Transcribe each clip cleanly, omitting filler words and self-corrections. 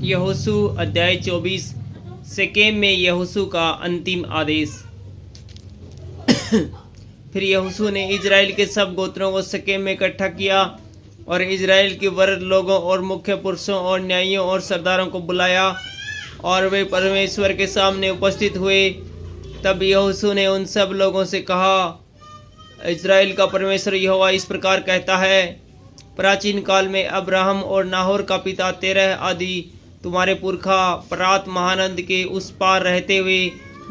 यहोशू अध्याय 24। शेकेम में यहोशू का अंतिम आदेश। फिर यहोशू ने इजराइल के सब गोत्रों को शेकेम में इकट्ठा किया और इजराइल के वृद्ध लोगों और मुख्य पुरुषों और न्यायियों और सरदारों को बुलाया और वे परमेश्वर के सामने उपस्थित हुए। तब यहोशू ने उन सब लोगों से कहा, इजराइल का परमेश्वर यहोवा इस प्रकार कहता है, प्राचीन काल में अब्राहम और नाहोर का पिता तेरह आदि तुम्हारे पुरखा परात महानद के उस पार रहते हुए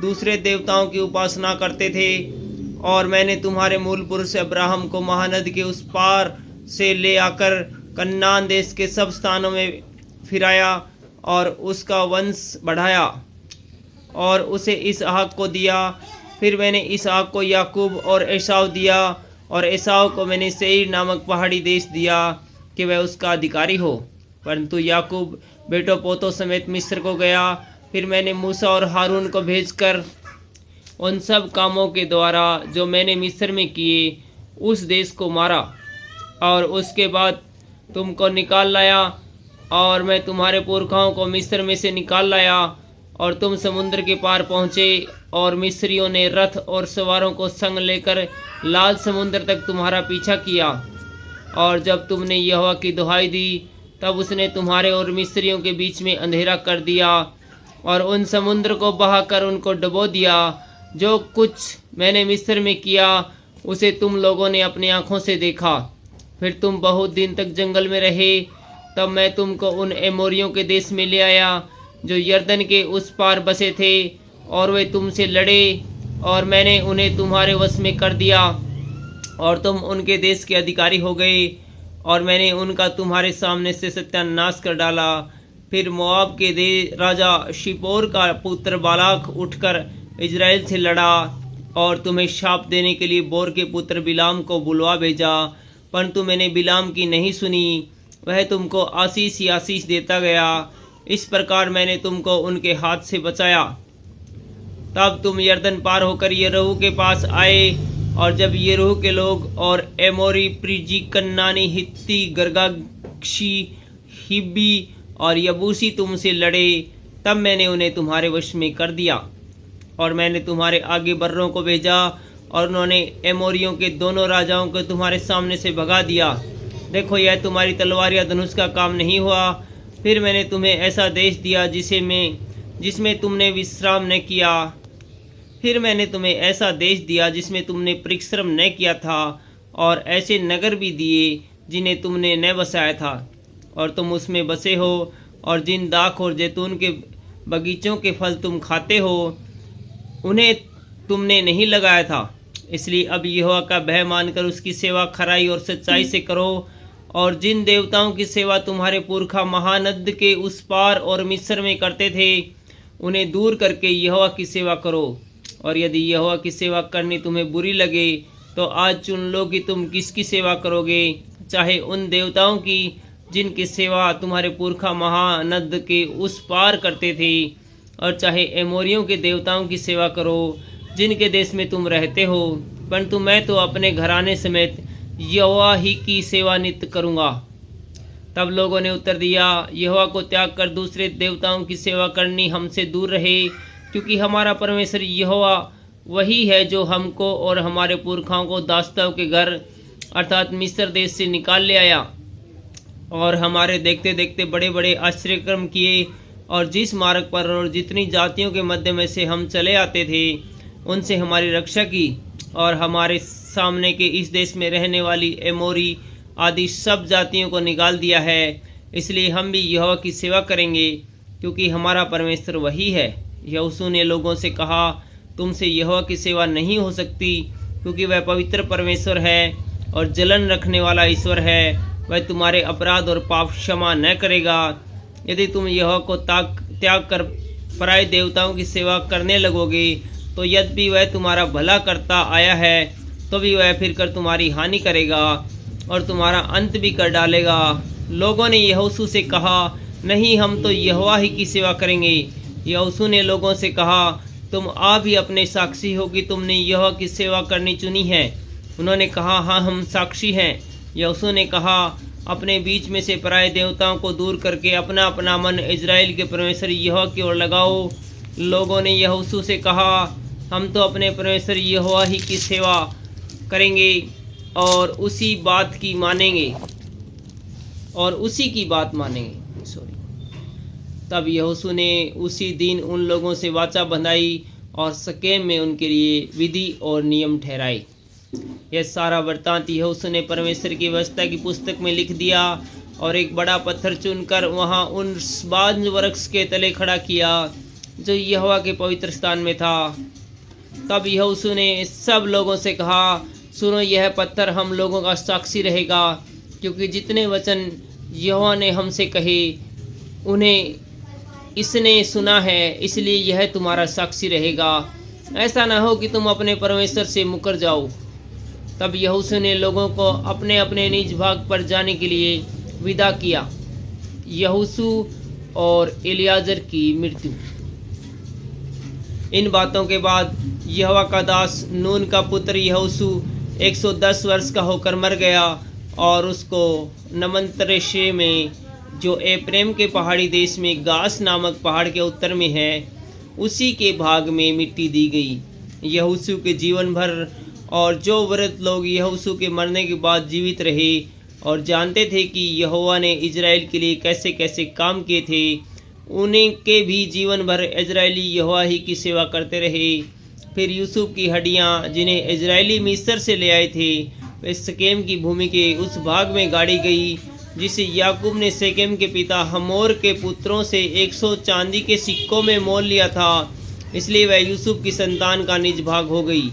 दूसरे देवताओं की उपासना करते थे, और मैंने तुम्हारे मूल पुरुष अब्राहम को महानद के उस पार से ले आकर कन्नान देश के सब स्थानों में फिराया और उसका वंश बढ़ाया और उसे इसहाक को दिया। फिर मैंने इसहाक को याकूब और एसाव दिया, और एसाव को मैंने सेईर नामक पहाड़ी देश दिया कि वह उसका अधिकारी हो। परंतु याकूब बेटों पोतों समेत मिस्र को गया। फिर मैंने मूसा और हारून को भेजकर उन सब कामों के द्वारा जो मैंने मिस्र में किए उस देश को मारा, और उसके बाद तुमको निकाल लाया, और मैं तुम्हारे पुरखाओं को मिस्र में से निकाल लाया, और तुम समुद्र के पार पहुँचे, और मिस्रियों ने रथ और सवारों को संग लेकर लाल समुद्र तक तुम्हारा पीछा किया। और जब तुमने यहोवा की दुहाई दी, तब उसने तुम्हारे और मिस्रियों के बीच में अंधेरा कर दिया और उन समुद्र को बहाकर उनको डुबो दिया। जो कुछ मैंने मिस्र में किया उसे तुम लोगों ने अपनी आंखों से देखा। फिर तुम बहुत दिन तक जंगल में रहे। तब मैं तुमको उन एमोरियों के देश में ले आया जो यरदन के उस पार बसे थे, और वे तुमसे लड़े, और मैंने उन्हें तुम्हारे वश में कर दिया और तुम उनके देश के अधिकारी हो गए, और मैंने उनका तुम्हारे सामने से सत्यानाश कर डाला। फिर मोआब के राजा शिपोर का पुत्र बालाक उठकर इजराइल से लड़ा और तुम्हें शाप देने के लिए बोर के पुत्र बिलाम को बुलवा भेजा, परंतु मैंने बिलाम की नहीं सुनी। वह तुमको आशीष ही आशीष देता गया। इस प्रकार मैंने तुमको उनके हाथ से बचाया। तब तुम यरदन पार होकर यरीहो के पास आए, और जब यरीहो के लोग और एमोरी, प्रिजी, कन्नानी, हित्ती, गर्गाशी, हिब्बी और यबूसी तुमसे लड़े, तब मैंने उन्हें तुम्हारे वश में कर दिया। और मैंने तुम्हारे आगे बर्रों को भेजा, और उन्होंने एमोरियों के दोनों राजाओं को तुम्हारे सामने से भगा दिया। देखो, यह तुम्हारी तलवार या धनुष का काम नहीं हुआ। फिर मैंने तुम्हें ऐसा देश दिया जिसमें तुमने विश्राम न किया। फिर मैंने तुम्हें ऐसा देश दिया जिसमें तुमने परिश्रम न किया था, और ऐसे नगर भी दिए जिन्हें तुमने न बसाया था, और तुम उसमें बसे हो, और जिन दाख और जैतून के बगीचों के फल तुम खाते हो उन्हें तुमने नहीं लगाया था। इसलिए अब यहोवा का भय मानकर उसकी सेवा खराई और सच्चाई से करो, और जिन देवताओं की सेवा तुम्हारे पुरखा महानद के उस पार और मिस्र में करते थे उन्हें दूर करके यहोवा की सेवा करो। और यदि यहोवा की सेवा करनी तुम्हें बुरी लगे तो आज चुन लो कि तुम किसकी सेवा करोगे, चाहे उन देवताओं की जिनकी सेवा तुम्हारे पुरखा महानद के उस पार करते थे, और चाहे एमोरियों के देवताओं की सेवा करो जिनके देश में तुम रहते हो। परंतु मैं तो अपने घराने समेत यहोवा ही की सेवा नित्य करूँगा। तब लोगों ने उत्तर दिया, यहोवा को त्याग कर दूसरे देवताओं की सेवा करनी हमसे दूर रहे, क्योंकि हमारा परमेश्वर यहोवा वही है जो हमको और हमारे पुरखाओं को दासताओं के घर अर्थात मिस्र देश से निकाल ले आया, और हमारे देखते देखते बड़े बड़े आश्चर्यक्रम किए, और जिस मार्ग पर और जितनी जातियों के मध्य में से हम चले आते थे उनसे हमारी रक्षा की, और हमारे सामने के इस देश में रहने वाली एमोरी आदि सब जातियों को निकाल दिया है। इसलिए हम भी यहोवा की सेवा करेंगे, क्योंकि हमारा परमेश्वर वही है। यहोशू ने लोगों से कहा, तुमसे यहोवा की सेवा नहीं हो सकती, क्योंकि वह पवित्र परमेश्वर है और जलन रखने वाला ईश्वर है। वह तुम्हारे अपराध और पाप क्षमा न करेगा। यदि तुम यहोवा को त्याग कर पराये देवताओं की सेवा करने लगोगे, तो यद्यपि वह तुम्हारा भला करता आया है, तो भी वह फिर कर तुम्हारी हानि करेगा और तुम्हारा अंत भी कर डालेगा। लोगों ने यहोशू से कहा, नहीं, हम तो यहोवा ही की सेवा करेंगे। यहोशू ने लोगों से कहा, तुम आप ही अपने साक्षी हो कि तुमने यहोवा की सेवा करनी चुनी है। उन्होंने कहा, हाँ, हम साक्षी हैं। यहोशू ने कहा, अपने बीच में से पराये देवताओं को दूर करके अपना अपना मन इजराइल के परमेश्वर यहोवा की ओर लगाओ। लोगों ने यहोशू से कहा, हम तो अपने परमेश्वर यहोवा ही की सेवा करेंगे और उसी की बात मानेंगे। तब यहोशू ने उसी दिन उन लोगों से वाचा बंधाई और शकेम में उनके लिए विधि और नियम ठहराए। यह सारा वृत्तांत यहोशू ने परमेश्वर की व्यवस्था की पुस्तक में लिख दिया और एक बड़ा पत्थर चुनकर वहां उन बांज वृक्ष के तले खड़ा किया जो यहोवा के पवित्र स्थान में था। तब यहोशू ने सब लोगों से कहा, सुनो, यह पत्थर हम लोगों का साक्षी रहेगा, क्योंकि जितने वचन यहोवा ने हमसे कहे उन्हें इसने सुना है, इसलिए यह तुम्हारा साक्षी रहेगा। ऐसा ना हो कि तुम अपने परमेश्वर से मुकर जाओ। तब यहोशू ने लोगों को अपने अपने निज भाग पर जाने के लिए विदा किया। यहोशू और एलियाजर की मृत्यु। इन बातों के बाद यहोवा का दास नून का पुत्र यहोशू 110 वर्ष का होकर मर गया और उसको नमंतरेशे में, जो एप्रेम के पहाड़ी देश में गास नामक पहाड़ के उत्तर में है, उसी के भाग में मिट्टी दी गई। यहोशू के जीवन भर और जो वृद्ध लोग यहोशू के मरने के बाद जीवित रहे और जानते थे कि यहोवा ने इजराइल के लिए कैसे कैसे काम किए थे, उनके भी जीवन भर इजरायली यहोवा ही की सेवा करते रहे। फिर यूसुफ की हड्डियां, जिन्हें इजरायली मिस्र से ले आए थे, वे शकेम की भूमि के उस भाग में गाड़ी गई जिसे याकूब ने शकेम के पिता हमोर के पुत्रों से 100 चांदी के सिक्कों में मोल लिया था, इसलिए वह यूसुफ की संतान का निज भाग हो गई।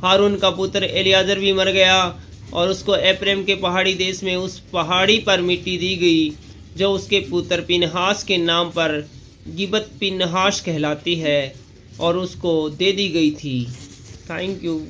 हारून का पुत्र एलियाजर भी मर गया और उसको एप्रेम के पहाड़ी देश में उस पहाड़ी पर मिट्टी दी गई जो उसके पुत्र पिनहास के नाम पर गिबत पिनहास कहलाती है और उसको दे दी गई थी। Thank you.